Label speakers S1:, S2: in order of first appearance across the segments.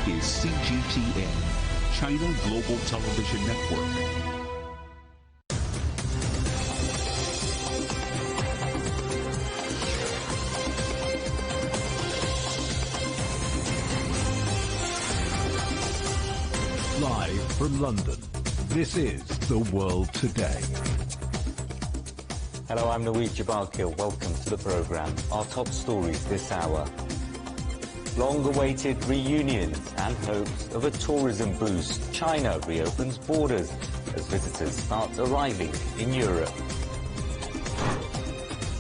S1: is CGTN, China Global Television Network. Live from London, this is The World Today.
S2: Hello, I'm Louis Jabalkil. Welcome to the programme. Our top stories this hour. Long-awaited reunions and hopes of a tourism boost. China reopens borders as visitors start arriving in Europe.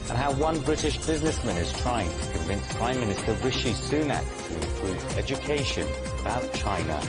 S2: And how one British businessman is trying to convince Prime Minister Rishi Sunak to improve education about China.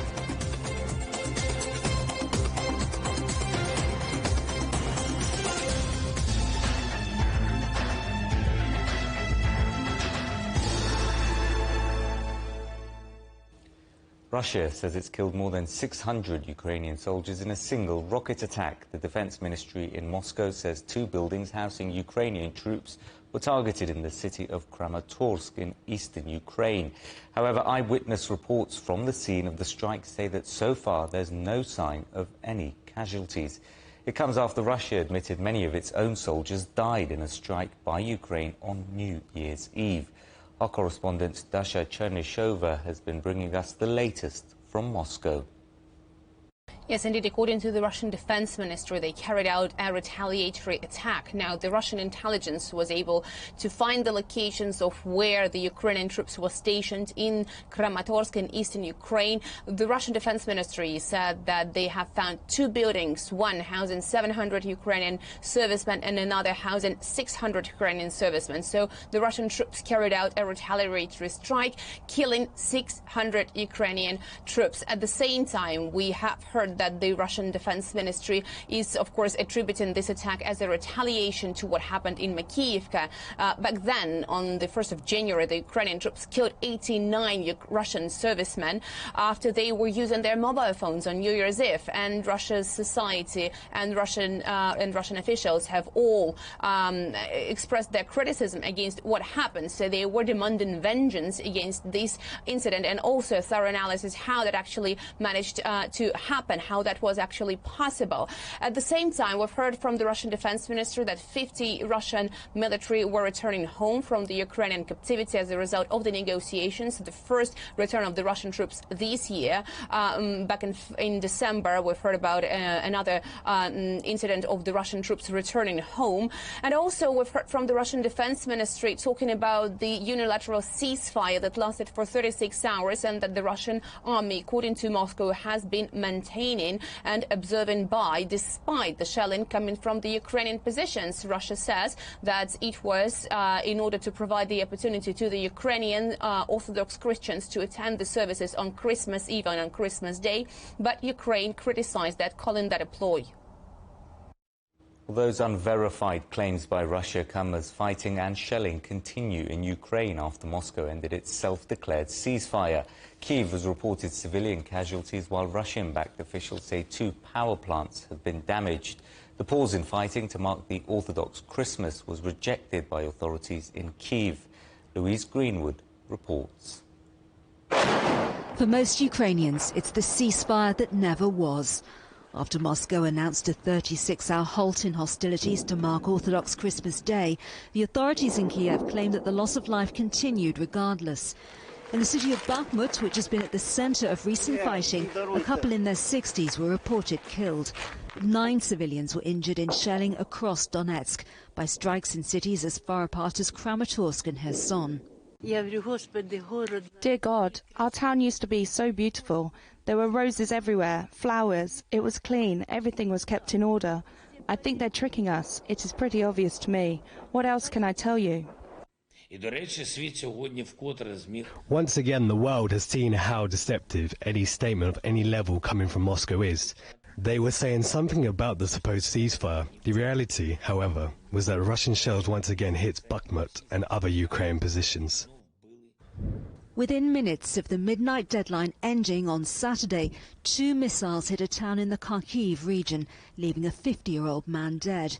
S2: Russia says it's killed more than 600 Ukrainian soldiers in a single rocket attack. The Defense Ministry in Moscow says 2 buildings housing Ukrainian troops were targeted in the city of Kramatorsk in eastern Ukraine. However, eyewitness reports from the scene of the strike say that so far there's no sign of any casualties. It comes after Russia admitted many of its own soldiers died in a strike by Ukraine on New Year's Eve. Our correspondent Dasha Chernyshova has been bringing us the latest from Moscow.
S3: Yes, indeed. According to the Russian Defense Ministry, they carried out a retaliatory attack. Now, the Russian intelligence was able to find the locations of where the Ukrainian troops were stationed in Kramatorsk in eastern Ukraine. The Russian Defense Ministry said that they have found 2 buildings, one housing 700 Ukrainian servicemen and another housing 600 Ukrainian servicemen. So the Russian troops carried out a retaliatory strike, killing 600 Ukrainian troops. At the same time, we have heard that the Russian Defense Ministry is, of course, attributing this attack as a retaliation to what happened in Makiyivka. Back then, on the 1st of January, the Ukrainian troops killed 89 Russian servicemen after they were using their mobile phones on New Year's Eve. And Russia's society and Russian officials have all expressed their criticism against what happened. So they were demanding vengeance against this incident and also a thorough analysis how that actually managed to happen, how that was actually possible. At the same time, we've heard from the Russian Defense Ministry that 50 Russian military were returning home from the Ukrainian captivity as a result of the negotiations, the first return of the Russian troops this year. Back in December, we've heard about another incident of the Russian troops returning home. And also, we've heard from the Russian Defense Ministry talking about the unilateral ceasefire that lasted for 36 hours and that the Russian army, according to Moscow, has been maintaining and observing by, despite the shelling coming from the Ukrainian positions. Russia says that it was in order to provide the opportunity to the Ukrainian Orthodox Christians to attend the services on Christmas Eve and on Christmas Day, but Ukraine criticized that, calling that a ploy.
S2: Well, those unverified claims by Russia come as fighting and shelling continue in Ukraine after Moscow ended its self-declared ceasefire. Kyiv has reported civilian casualties, while Russian-backed officials say 2 power plants have been damaged. The pause in fighting to mark the Orthodox Christmas was rejected by authorities in Kyiv. Louise Greenwood reports.
S4: For most Ukrainians, it's the ceasefire that never was. After Moscow announced a 36-hour halt in hostilities to mark Orthodox Christmas Day, the authorities in Kiev claimed that the loss of life continued regardless. In the city of Bakhmut, which has been at the center of recent fighting, a couple in their 60s were reported killed. 9 civilians were injured in shelling across Donetsk by strikes in cities as far apart as Kramatorsk and Kherson.
S5: Dear God, our town used to be so beautiful. There were roses everywhere, flowers. It was clean. Everything was kept in order. I think they're tricking us. It is pretty obvious to me. What else can I tell you?
S6: Once again, the world has seen how deceptive any statement of any level coming from Moscow is. They were saying something about the supposed ceasefire. The reality, however, was that Russian shells once again hit Bakhmut and other Ukrainian positions.
S4: Within minutes of the midnight deadline ending on Saturday, 2 missiles hit a town in the Kharkiv region, leaving a 50-year-old man dead.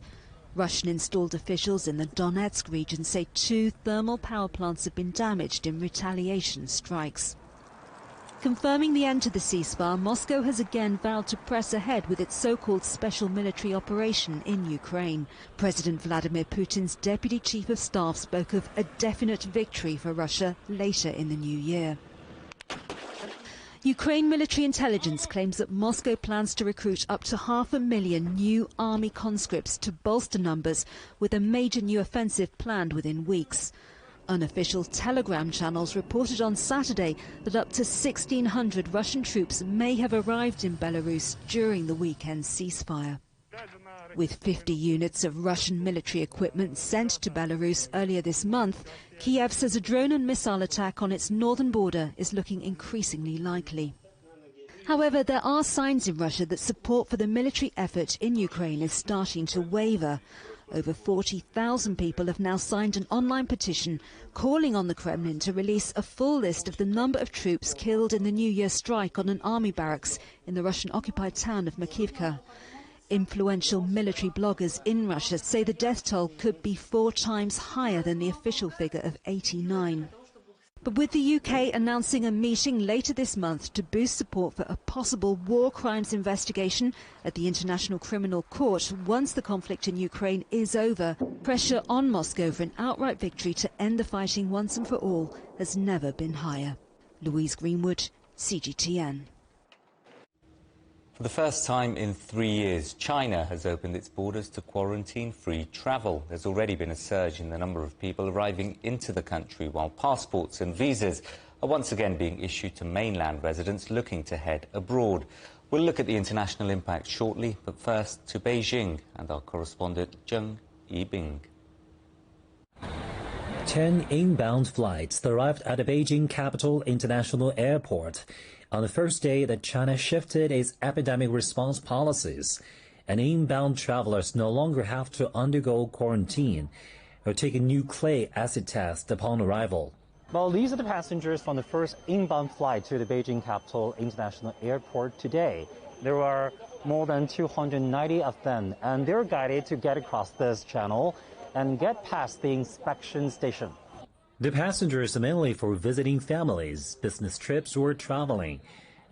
S4: Russian-installed officials in the Donetsk region say 2 thermal power plants have been damaged in retaliation strikes. Confirming the end to the ceasefire, Moscow has again vowed to press ahead with its so-called special military operation in Ukraine. President Vladimir Putin's deputy chief of staff spoke of a definite victory for Russia later in the new year. Ukraine military intelligence claims that Moscow plans to recruit up to 500,000 new army conscripts to bolster numbers, with a major new offensive planned within weeks. Unofficial Telegram channels reported on Saturday that up to 1,600 Russian troops may have arrived in Belarus during the weekend ceasefire. With 50 units of Russian military equipment sent to Belarus earlier this month, Kiev says a drone and missile attack on its northern border is looking increasingly likely. However, there are signs in Russia that support for the military effort in Ukraine is starting to waver. Over 40,000 people have now signed an online petition calling on the Kremlin to release a full list of the number of troops killed in the New Year strike on an army barracks in the Russian-occupied town of Makivka. Influential military bloggers in Russia say the death toll could be 4 times higher than the official figure of 89. But with the UK announcing a meeting later this month to boost support for a possible war crimes investigation at the International Criminal Court once the conflict in Ukraine is over, pressure on Moscow for an outright victory to end the fighting once and for all has never been higher. Louise Greenwood, CGTN.
S2: For the first time in 3 years, China has opened its borders to quarantine-free travel. There's already been a surge in the number of people arriving into the country, while passports and visas are once again being issued to mainland residents looking to head abroad. We'll look at the international impact shortly, but first to Beijing and our correspondent Zheng Yibing.
S7: 10 inbound flights arrived at the Beijing Capital International Airport on the first day that China shifted its epidemic response policies, and inbound travelers no longer have to undergo quarantine or take a nucleic acid test upon arrival.
S8: Well, these are the passengers from the first inbound flight to the Beijing Capital International Airport today. There are more than 290 of them, and they're guided to get across this channel and get past the inspection station.
S7: The passengers are mainly for visiting families, business trips, or traveling.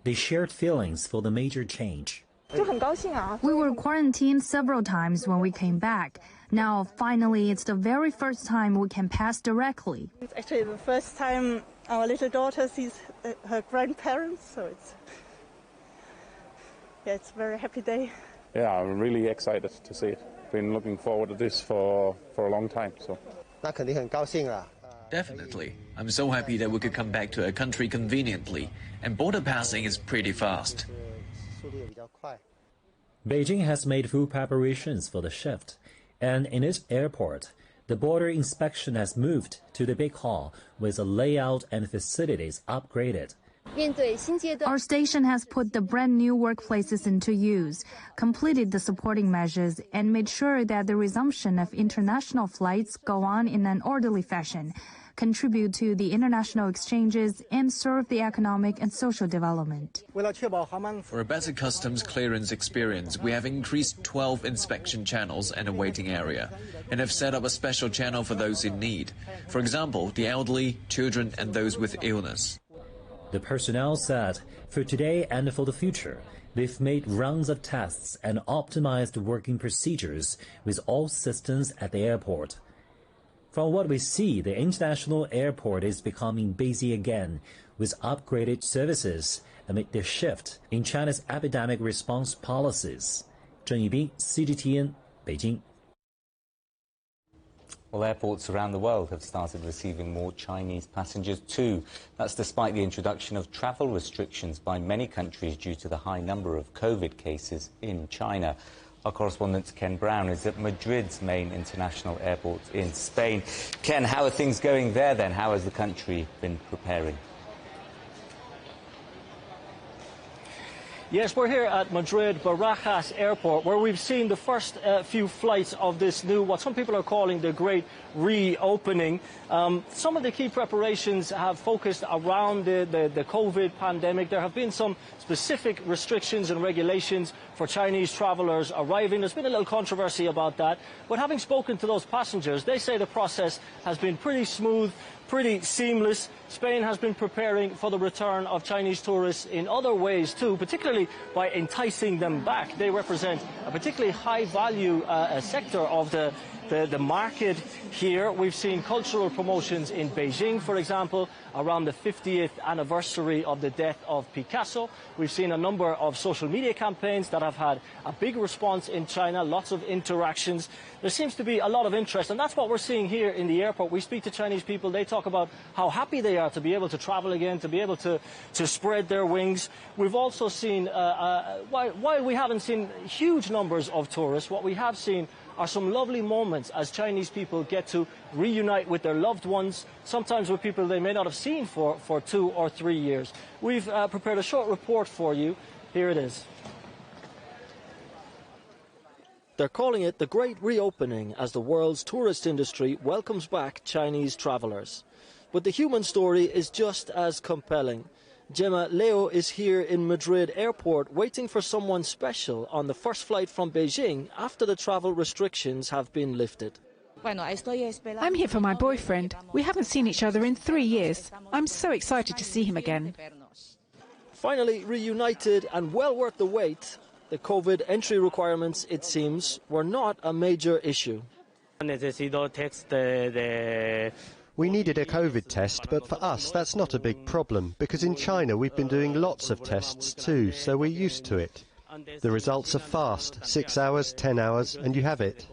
S7: They shared feelings for the major change.
S9: We were quarantined several times when we came back. Now, finally, it's the very first time we can pass directly.
S10: It's actually the first time our little daughter sees her grandparents, so it's a very happy day.
S11: Yeah, I'm really excited to see it. Been looking forward to this for a long time. So.
S12: Definitely. I'm so happy that we could come back to our country conveniently, and border passing is pretty fast.
S7: Beijing has made full preparations for the shift, and in its airport, the border inspection has moved to the big hall with the layout and facilities upgraded.
S9: Our station has put the brand new workplaces into use, completed the supporting measures, and made sure that the resumption of international flights go on in an orderly fashion, contribute to the international exchanges, and serve the economic and social development.
S12: For a better customs clearance experience, we have increased 12 inspection channels and a waiting area, and have set up a special channel for those in need. For example, the elderly, children, and those with illness.
S7: The personnel said for today and for the future, they've made rounds of tests and optimized working procedures with all systems at the airport. From what we see, the international airport is becoming busy again with upgraded services amid the shift in China's epidemic response policies. Zheng Yibing, CGTN, Beijing.
S2: Well, airports around the world have started receiving more Chinese passengers too. That's despite the introduction of travel restrictions by many countries due to the high number of COVID cases in China. Our correspondent Ken Brown is at Madrid's main international airport in Spain. Ken, how are things going there then? How has the country been preparing?
S13: Yes, we're here at Madrid Barajas Airport, where we've seen the first few flights of this new, what some people are calling the great reopening. Some of the key preparations have focused around the COVID pandemic. There have been some specific restrictions and regulations for Chinese travelers arriving. There's been a little controversy about that. But having spoken to those passengers, they say the process has been pretty smooth. pretty seamless. Spain has been preparing for the return of Chinese tourists in other ways too, particularly by enticing them back. They represent a particularly high-value sector of the market here. We've seen cultural promotions in Beijing, for example, around the 50th anniversary of the death of Picasso. We've seen a number of social media campaigns that have had a big response in China, lots of interactions. There seems to be a lot of interest, and that's what we're seeing here in the airport. We speak to Chinese people. They talk about how happy they are to be able to travel again, to be able to spread their wings. We've also seen, while we haven't seen huge numbers of tourists, what we have seen are some lovely moments as Chinese people get to reunite with their loved ones, sometimes with people they may not have seen for 2 or 3 years. We've prepared a short report for you. Here it is. They're calling it the Great Reopening as the world's tourist industry welcomes back Chinese travelers. But the human story is just as compelling. Gemma Leo is here in Madrid airport waiting for someone special on the first flight from Beijing after the travel restrictions have been lifted.
S14: I'm here for my boyfriend. We haven't seen each other in 3 years. I'm so excited to see him again.
S13: Finally reunited and well worth the wait, the COVID entry requirements, it seems, were not a major issue.
S15: We needed a COVID test, but for us that's not a big problem, because in China we've been doing lots of tests too, so we're used to it. The results are fast, 6 hours, 10 hours, and you have it.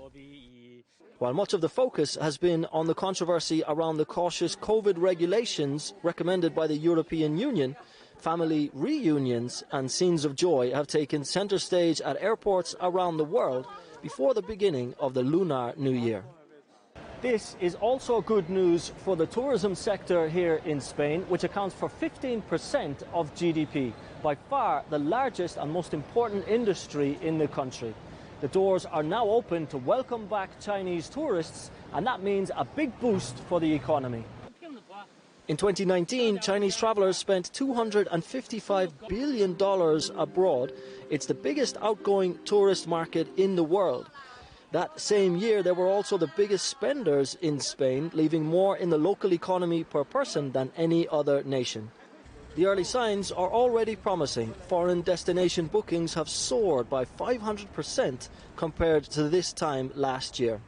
S13: While much of the focus has been on the controversy around the cautious COVID regulations recommended by the European Union, family reunions and scenes of joy have taken centre stage at airports around the world before the beginning of the Lunar New Year. This is also good news for the tourism sector here in Spain, which accounts for 15% of GDP, by far the largest and most important industry in the country. The doors are now open to welcome back Chinese tourists, and that means a big boost for the economy. In 2019, Chinese travellers spent $255 billion abroad. It's the biggest outgoing tourist market in the world. That same year, they were also the biggest spenders in Spain, leaving more in the local economy per person than any other nation. The early signs are already promising. Foreign destination bookings have soared by 500% compared to this time last year.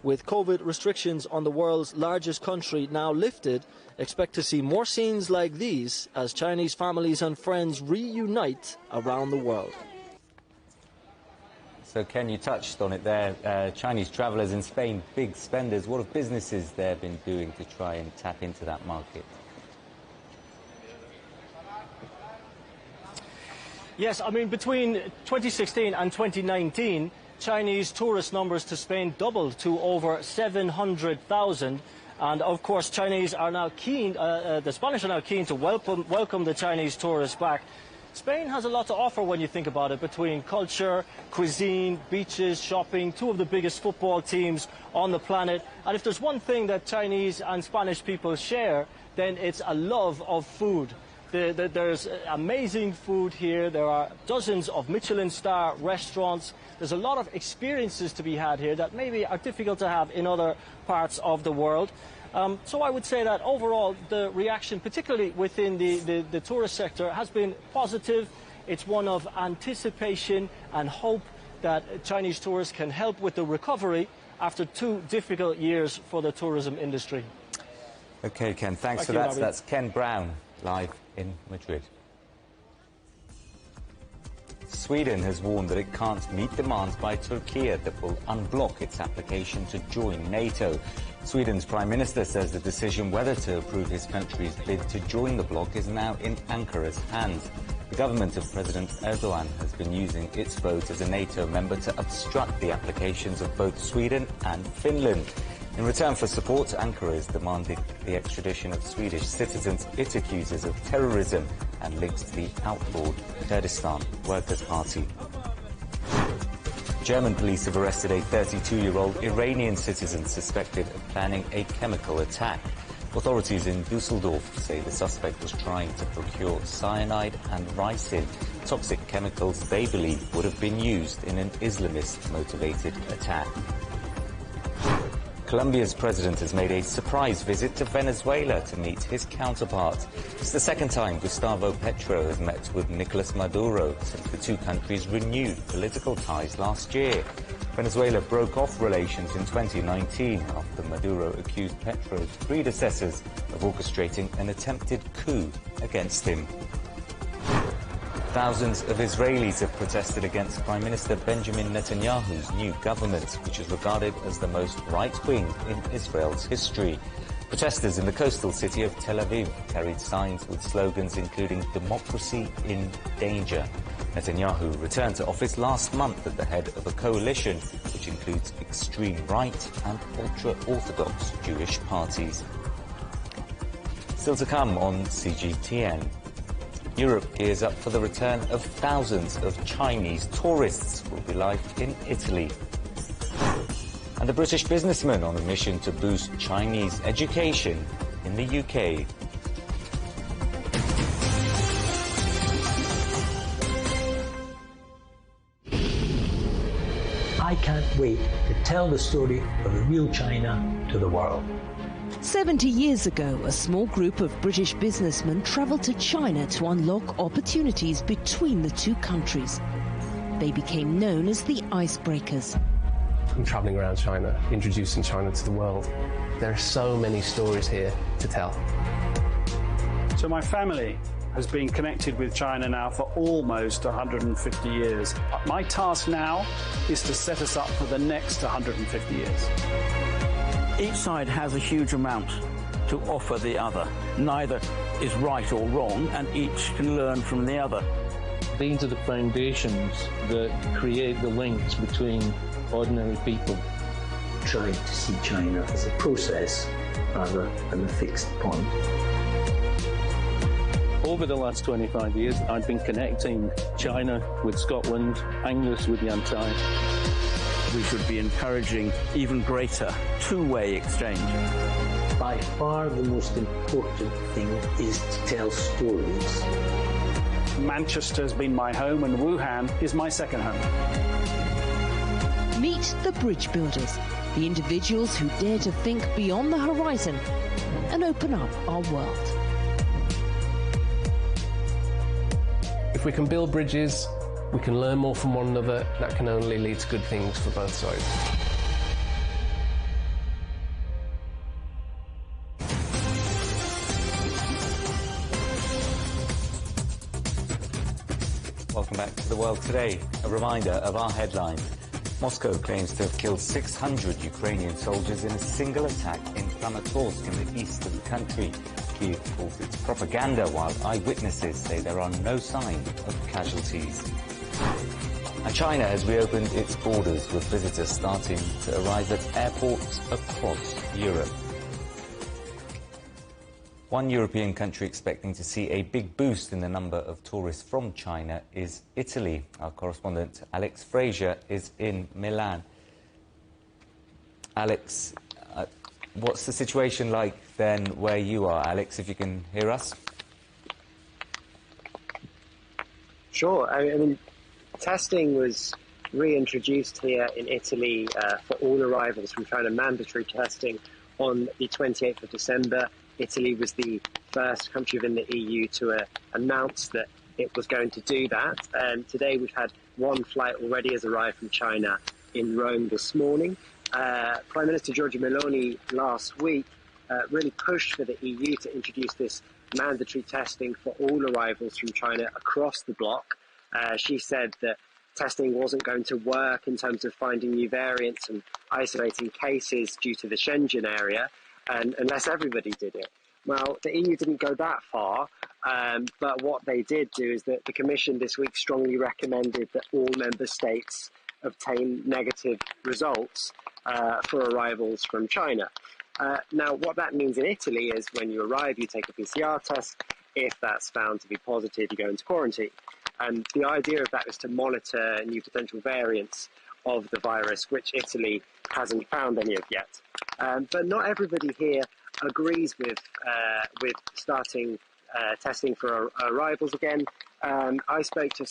S13: With COVID restrictions on the world's largest country now lifted, expect to see more scenes like these as Chinese families and friends reunite around the world.
S2: So, Ken, you touched on it there. Chinese travellers in Spain, big spenders. What have businesses there been doing to try and tap into that market?
S13: Yes, I mean, between 2016 and 2019, Chinese tourist numbers to Spain doubled to over 700,000. And, of course, Chinese are now keen, the Spanish are now keen to welcome the Chinese tourists back. Spain has a lot to offer when you think about it, between culture, cuisine, beaches, shopping, two of the biggest football teams on the planet. And if there's one thing that Chinese and Spanish people share, then it's a love of food. There's amazing food here. There are dozens of Michelin star restaurants. There's a lot of experiences to be had here that maybe are difficult to have in other parts of the world. So I would say that overall the reaction, particularly within the tourist sector, has been positive. It's one of anticipation and hope that Chinese tourists can help with the recovery after 2 difficult years for the tourism industry.
S2: OK, Ken, thanks for that. That's Ken Brown, live in Madrid. Sweden has warned that it can't meet demands by Turkey that will unblock its application to join NATO. Sweden's Prime Minister says the decision whether to approve his country's bid to join the bloc is now in Ankara's hands. The government of President Erdogan has been using its vote as a NATO member to obstruct the applications of both Sweden and Finland. In return for support, Ankara is demanding the extradition of Swedish citizens it accuses of terrorism and links to the outlawed Kurdistan Workers' Party. German police have arrested a 32-year-old Iranian citizen suspected of planning a chemical attack. Authorities in Dusseldorf say the suspect was trying to procure cyanide and ricin, toxic chemicals they believe would have been used in an Islamist-motivated attack. Colombia's president has made a surprise visit to Venezuela to meet his counterpart. It's the second time Gustavo Petro has met with Nicolas Maduro since the two countries renewed political ties last year. Venezuela broke off relations in 2019 after Maduro accused Petro's predecessors of orchestrating an attempted coup against him. Thousands of Israelis have protested against Prime Minister Benjamin Netanyahu's new government, which is regarded as the most right-wing in Israel's history. Protesters in the coastal city of Tel Aviv carried signs with slogans including "Democracy in Danger." Netanyahu returned to office last month at the head of a coalition which includes extreme right and ultra-Orthodox Jewish parties. Still to come on CGTN. Europe gears up for the return of thousands of Chinese tourists will be live in Italy. And a British businessman on a mission to boost Chinese education in the UK.
S16: I can't wait to tell the story of the real China to the world.
S4: 70 years ago, a small group of British businessmen travelled to China to unlock opportunities between the two countries. They became known as the Icebreakers.
S17: I'm travelling around China, introducing China to the world. There are so many stories here to tell.
S18: So my family has been connected with China now for almost 150 years. My task now is to set us up for the next 150 years.
S19: Each side has a huge amount to offer the other. Neither is right or wrong, and each can learn from the other.
S20: These are the foundations that create the links between ordinary people.
S16: Trying to see China as a process rather than a fixed point.
S20: Over the last 25 years, I've been connecting China with Scotland, Angus with Yantai.
S19: We should be encouraging even greater two-way exchange.
S16: By far the most important thing is to tell stories.
S18: Manchester has been my home and Wuhan is my second home.
S4: Meet the bridge builders, the individuals who dare to think beyond the horizon and open up our world.
S17: If we can build bridges, we can learn more from one another. That can only lead to good things for both sides.
S2: Welcome back to The World Today. A reminder of our headlines. Moscow claims to have killed 600 Ukrainian soldiers in a single attack in Kramatorsk in the east of the country. Kyiv calls it propaganda, while eyewitnesses say there are no signs of casualties. And China has reopened its borders, with visitors starting to arrive at airports across Europe. One European country expecting to see a big boost in the number of tourists from China is Italy. Our correspondent Alex Fraser is in Milan. Alex, what's the situation like then where you are? Alex, if you can hear us.
S21: Sure. I mean, testing was reintroduced here in Italy for all arrivals from China, mandatory testing on the 28th of December. Italy was the first country within the EU to announce that it was going to do that. Today we've had one flight already has arrived from China in Rome this morning. Prime Minister Giorgia Meloni last week really pushed for the EU to introduce this mandatory testing for all arrivals from China across the bloc. She said that testing wasn't going to work in terms of finding new variants and isolating cases due to the Shenzhen area, and unless everybody did it. Well, the EU didn't go that far, but what they did do is that the Commission this week strongly recommended that all member states obtain negative results for arrivals from China. Now, what that means in Italy is when you arrive, you take a PCR test. If that's found to be positive, you go into quarantine. And the idea of that is to monitor new potential variants of the virus, which Italy hasn't found any of yet. But not everybody here agrees with starting testing for arrivals again. I spoke to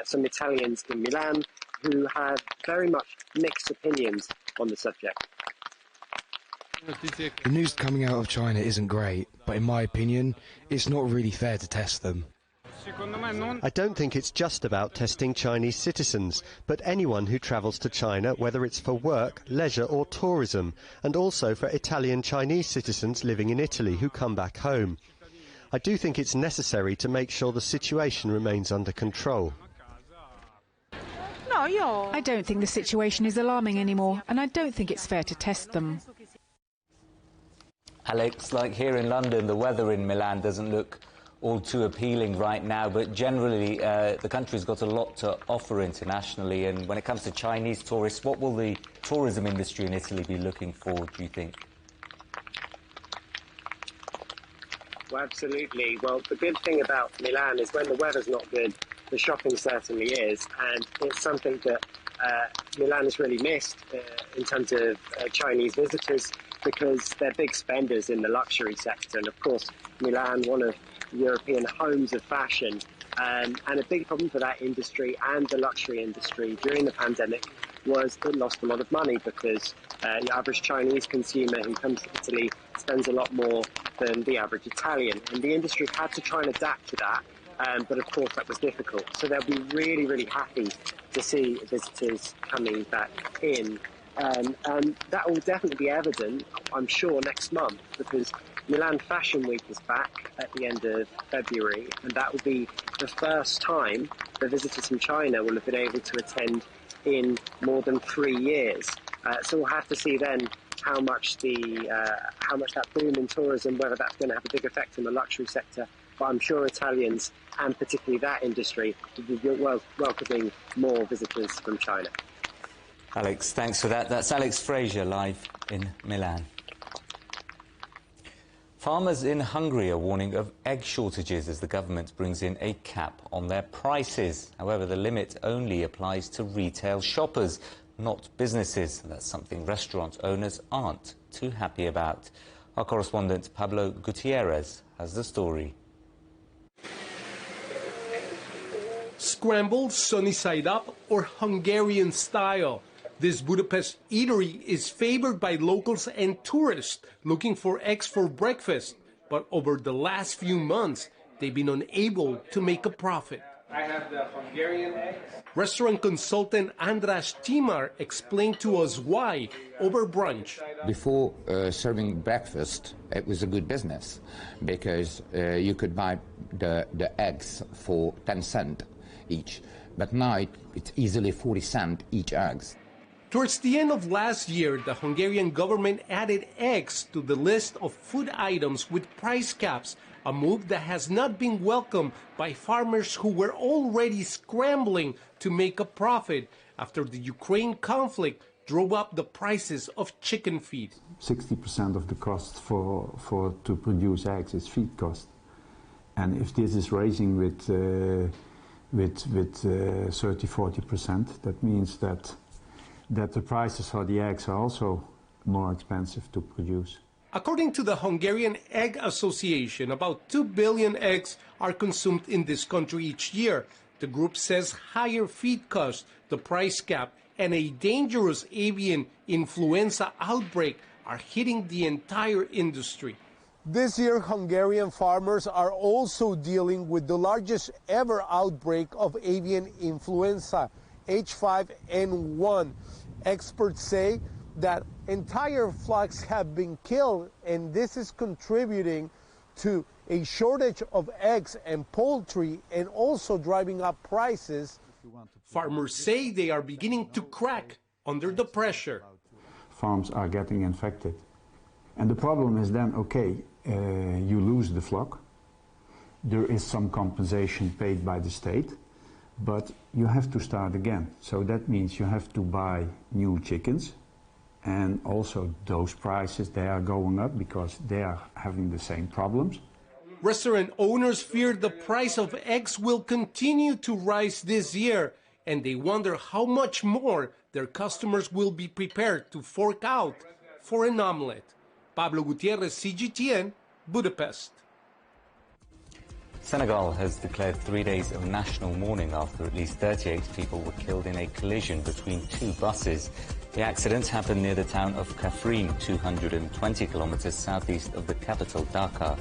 S21: some Italians in Milan who had very much mixed opinions on the subject.
S1: The news coming out of China isn't great, but in my opinion, it's not really fair to test them.
S15: I don't think it's just about testing Chinese citizens, but anyone who travels to China, whether it's for work, leisure or tourism, and also for Italian Chinese citizens living in Italy who come back home. I do think it's necessary to make sure the situation remains under control.
S14: I don't think the situation is alarming anymore, and I don't think it's fair to test them.
S2: Alex, like here in London, the weather in Milan doesn't look all too appealing right now, but generally the country's got a lot to offer internationally, and when it comes to Chinese tourists, what will the tourism industry in Italy be looking for, do you think?
S21: Well, absolutely. Well, the good thing about Milan is when the weather's not good, the shopping certainly is, and it's something that Milan has really missed in terms of Chinese visitors, because they're big spenders in the luxury sector. And of course, Milan, one of European homes of fashion, and a big problem for that industry and the luxury industry during the pandemic was it lost a lot of money, because the average Chinese consumer who comes to Italy spends a lot more than the average Italian, and the industry had to try and adapt to that, but of course that was difficult. So they'll be really, really happy to see visitors coming back in, and that will definitely be evident, I'm sure, next month, because Milan Fashion Week is back at the end of February, and that will be the first time the visitors from China will have been able to attend in more than 3 years. So we'll have to see then how much that boom in tourism, whether that's going to have a big effect on the luxury sector. But I'm sure Italians, and particularly that industry, will be welcoming more visitors from China.
S2: Alex, thanks for that. That's Alex Fraser live in Milan. Farmers in Hungary are warning of egg shortages as the government brings in a cap on their prices. However, the limit only applies to retail shoppers, not businesses. That's something restaurant owners aren't too happy about. Our correspondent Pablo Gutierrez has the story.
S22: Scrambled, sunny side up, or Hungarian style. This Budapest eatery is favored by locals and tourists looking for eggs for breakfast. But over the last few months, they've been unable to make a profit.
S23: I have the Hungarian eggs.
S22: Restaurant consultant András Timar explained to us why over brunch.
S24: Before serving breakfast, it was a good business because you could buy the eggs for 10 cents each. But now it's easily 40 cents each eggs.
S22: Towards the end of last year, the Hungarian government added eggs to the list of food items with price caps, a move that has not been welcomed by farmers who were already scrambling to make a profit after the Ukraine conflict drove up the prices of chicken feed.
S25: 60% of the cost to produce eggs is feed cost. And if this is raising with 30–40%, that means that the prices for the eggs are also more expensive to produce.
S22: According to the Hungarian Egg Association, about 2 billion eggs are consumed in this country each year. The group says higher feed costs, the price cap, and a dangerous avian influenza outbreak are hitting the entire industry.
S26: This year, Hungarian farmers are also dealing with the largest ever outbreak of avian influenza, H5N1. Experts say that entire flocks have been killed, and this is contributing to a shortage of eggs and poultry and also driving up prices.
S22: Farmers say they are beginning to crack under the pressure.
S25: Farms are getting infected. And the problem is then, okay, you lose the flock. There is some compensation paid by the state, but you have to start again. So that means you have to buy new chickens, and also those prices, they are going up because they are having the same problems.
S22: Restaurant owners fear the price of eggs will continue to rise this year, and they wonder how much more their customers will be prepared to fork out for an omelette. Pablo Gutierrez, CGTN, Budapest.
S2: Senegal has declared 3 days of national mourning after at least 38 people were killed in a collision between two buses. The accident happened near the town of Kaffrine, 220 kilometers southeast of the capital, Dakar.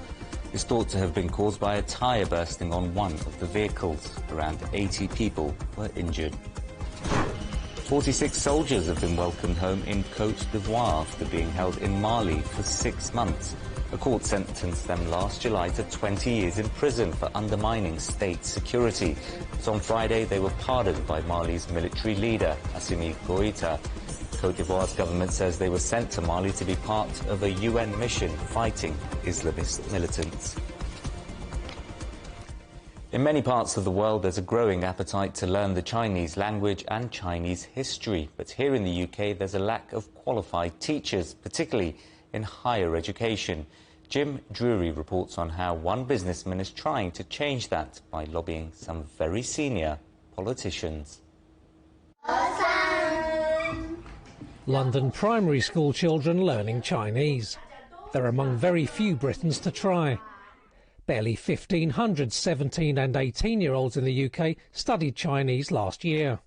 S2: It's thought to have been caused by a tyre bursting on one of the vehicles. Around 80 people were injured. 46 soldiers have been welcomed home in Côte d'Ivoire after being held in Mali for 6 months. A court sentenced them last July to 20 years in prison for undermining state security. So on Friday, they were pardoned by Mali's military leader, Assimi Goïta. Côte d'Ivoire's government says they were sent to Mali to be part of a UN mission fighting Islamist militants. In many parts of the world, there's a growing appetite to learn the Chinese language and Chinese history. But here in the UK, there's a lack of qualified teachers, particularly in higher education. Jim Drury reports on how one businessman is trying to change that by lobbying some very senior politicians.
S3: London primary school children learning Chinese. They're among very few Britons to try. Barely 1,500 17 and 18-year-olds in the UK studied Chinese last year.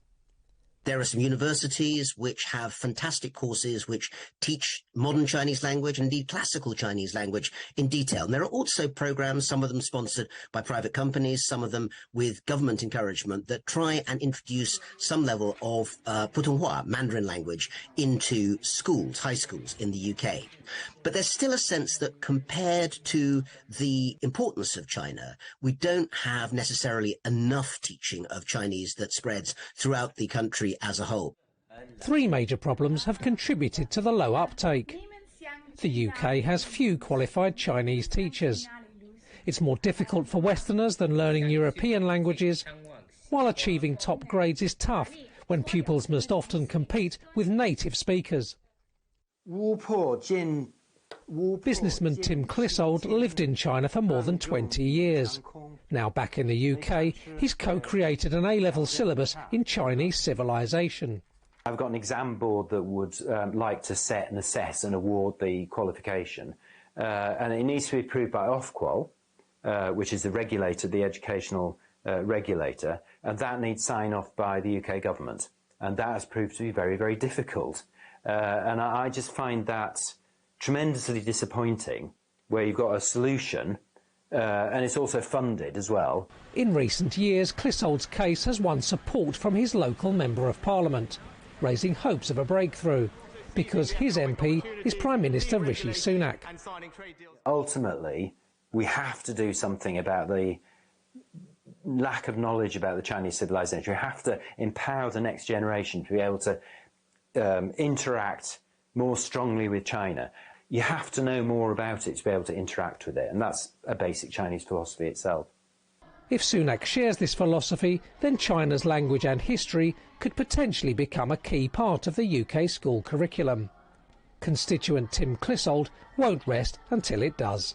S5: There are some universities which have fantastic courses which teach modern Chinese language and indeed classical Chinese language in detail. And there are also programs, some of them sponsored by private companies, some of them with government encouragement, that try and introduce some level of Putonghua, Mandarin language, into schools, high schools in the UK. But there's still a sense that compared to the importance of China, we don't have necessarily enough teaching of Chinese that spreads throughout the country as a whole.
S3: 3 major problems have contributed to the low uptake. The UK has few qualified Chinese teachers. It's more difficult for Westerners than learning European languages, while achieving top grades is tough when pupils must often compete with native speakers. Businessman Tim Clissold lived in China for more than 20 years. Now back in the UK, he's co-created an A-level syllabus in Chinese civilization.
S6: I've got an exam board that would like to set and assess and award the qualification, and it needs to be approved by Ofqual, which is the regulator, the educational regulator, and that needs sign-off by the UK government, and that has proved to be very, very difficult. And I just find that tremendously disappointing, where you've got a solution and it's also funded as well.
S3: In recent years, Clissold's case has won support from his local Member of Parliament, raising hopes of a breakthrough, because his MP is Prime Minister Rishi Sunak.
S6: Ultimately, we have to do something about the lack of knowledge about the Chinese civilization. We have to empower the next generation to be able to interact more strongly with China. You have to know more about it to be able to interact with it, and that's a basic Chinese philosophy itself.
S3: If Sunak shares this philosophy, then China's language and history could potentially become a key part of the UK school curriculum. Constituent Tim Clissold won't rest until it does.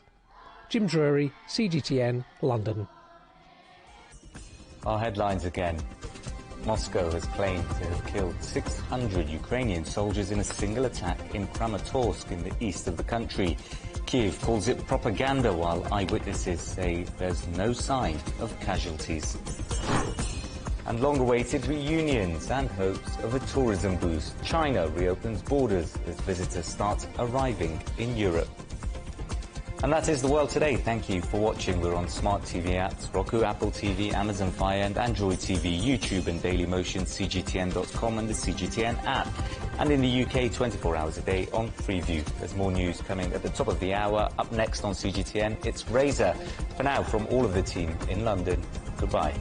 S3: Jim Drury, CGTN, London.
S2: Our headlines again. Moscow has claimed to have killed 600 Ukrainian soldiers in a single attack in Kramatorsk in the east of the country. Kyiv calls it propaganda, while eyewitnesses say there's no sign of casualties. And long-awaited reunions and hopes of a tourism boost. China reopens borders as visitors start arriving in Europe. And that is the world today. Thank you for watching. We're on smart TV apps, Roku, Apple TV, Amazon Fire and Android TV, YouTube and Dailymotion, CGTN.com and the CGTN app. And in the UK, 24 hours a day on Freeview. There's more news coming at the top of the hour. Up next on CGTN, it's Razor. For now, from all of the team in London, goodbye.